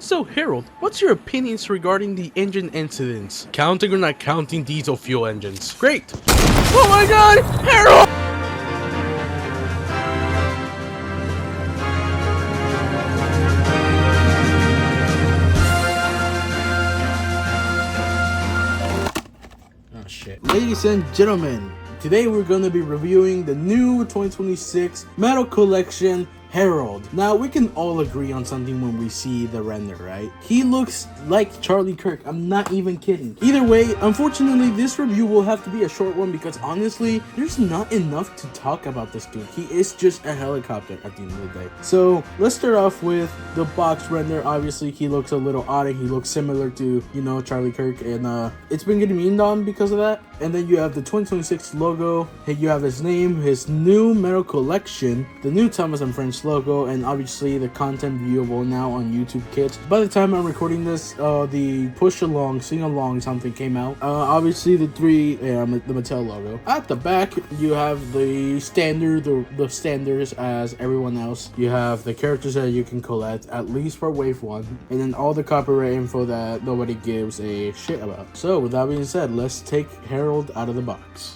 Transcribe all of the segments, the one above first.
So Harold, what's your opinions regarding the engine incidents? Counting or not counting diesel fuel engines? Great! Oh my god! Harold! Oh shit. Ladies and gentlemen, today we're going to be reviewing the new 2026 Metal Collection Harold. Now, we can all agree on something when we see the render, right? He looks like Charlie Kirk. I'm not even kidding. Either way, unfortunately, this review will have to be a short one because honestly, there's not enough to talk about this dude. He is just a helicopter at the end of the day. So let's start off with the box render. Obviously, he looks a little odd and he looks similar to, you know, Charlie Kirk, and it's been getting memed on because of that. And then you have the 2026 logo, and you have his name, his new Metal Collection, the new Thomas and Friends logo, and obviously the content viewable now on YouTube Kids. By the time I'm recording this, the push along, sing along something came out. Obviously the the Mattel logo. At the back, you have the standard, the standards as everyone else. You have the characters that you can collect, at least for wave 1, and then all the copyright info that nobody gives a shit about. So with that being said, let's take Harold out of the box.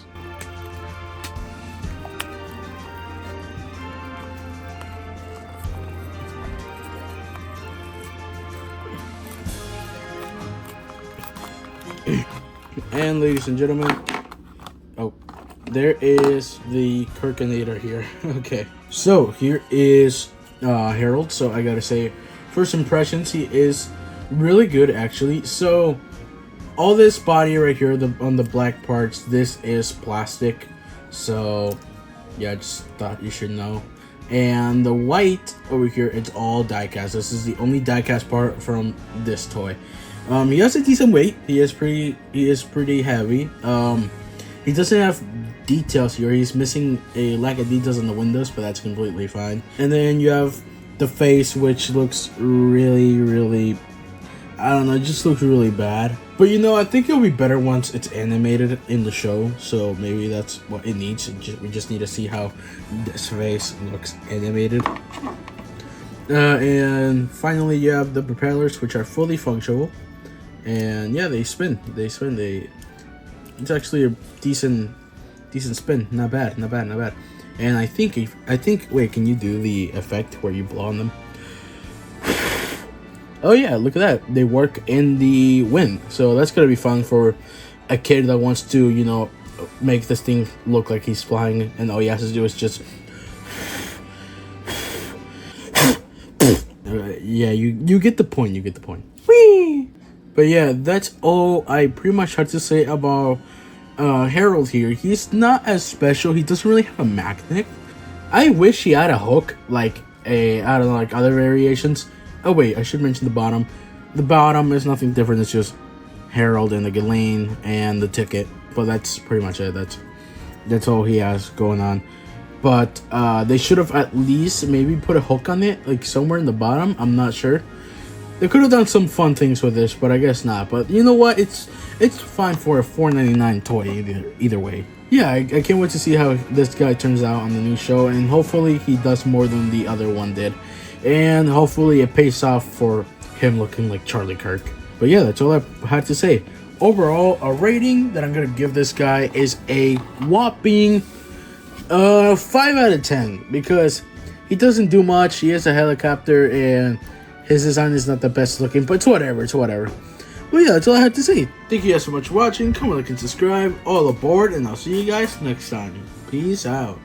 And ladies and gentlemen, oh, there is the Kirkinator here. Okay, so here is Harold. So I gotta say, first impressions, he is really good actually. So all this body right here, on the black parts, this is plastic. So yeah, I just thought you should know. And the white over here, it's all die-cast. This is the only die-cast part from this toy. He has a decent weight. He is pretty heavy. He doesn't have details here. He's missing a lack of details on the windows, but that's completely fine. And then you have the face, which looks really, I don't know, it just looks really bad. But you know, I think it'll be better once it's animated in the show. So maybe that's what it needs. We just need to see how this face looks animated. And finally, you have the propellers, which are fully functional. And yeah, they spin. It's actually a decent spin. Not bad. And I think. Wait, can you do the effect where you blow on them? Oh yeah, look at that. They work in the wind. So that's gonna be fun for a kid that wants to, you know, make this thing look like he's flying, and all he has to do is just yeah, you get the point. Whee! But yeah, that's all I pretty much had to say about Harold here. He's not as special. He doesn't really have a magnet. I wish he had a hook, like I don't know, like other variations. Oh wait, I should mention the bottom. The bottom is nothing different. It's just Harold and the Ghislaine and the ticket. But that's pretty much it. That's all he has going on. But they should have at least maybe put a hook on it, like somewhere in the bottom. I'm not sure. They could have done some fun things with this, but I guess not. But you know what? It's fine for a $4.99 toy either way. Yeah, I can't wait to see how this guy turns out on the new show, and hopefully he does more than the other one did. And hopefully it pays off for him looking like Charlie Kirk. But yeah, that's all I had to say. Overall, a rating that I'm going to give this guy is a whopping 5 out of 10. Because he doesn't do much. He is a helicopter and his design is not the best looking. But it's whatever. Well, yeah, that's all I had to say. Thank you guys so much for watching. Comment, like, and subscribe. All aboard. And I'll see you guys next time. Peace out.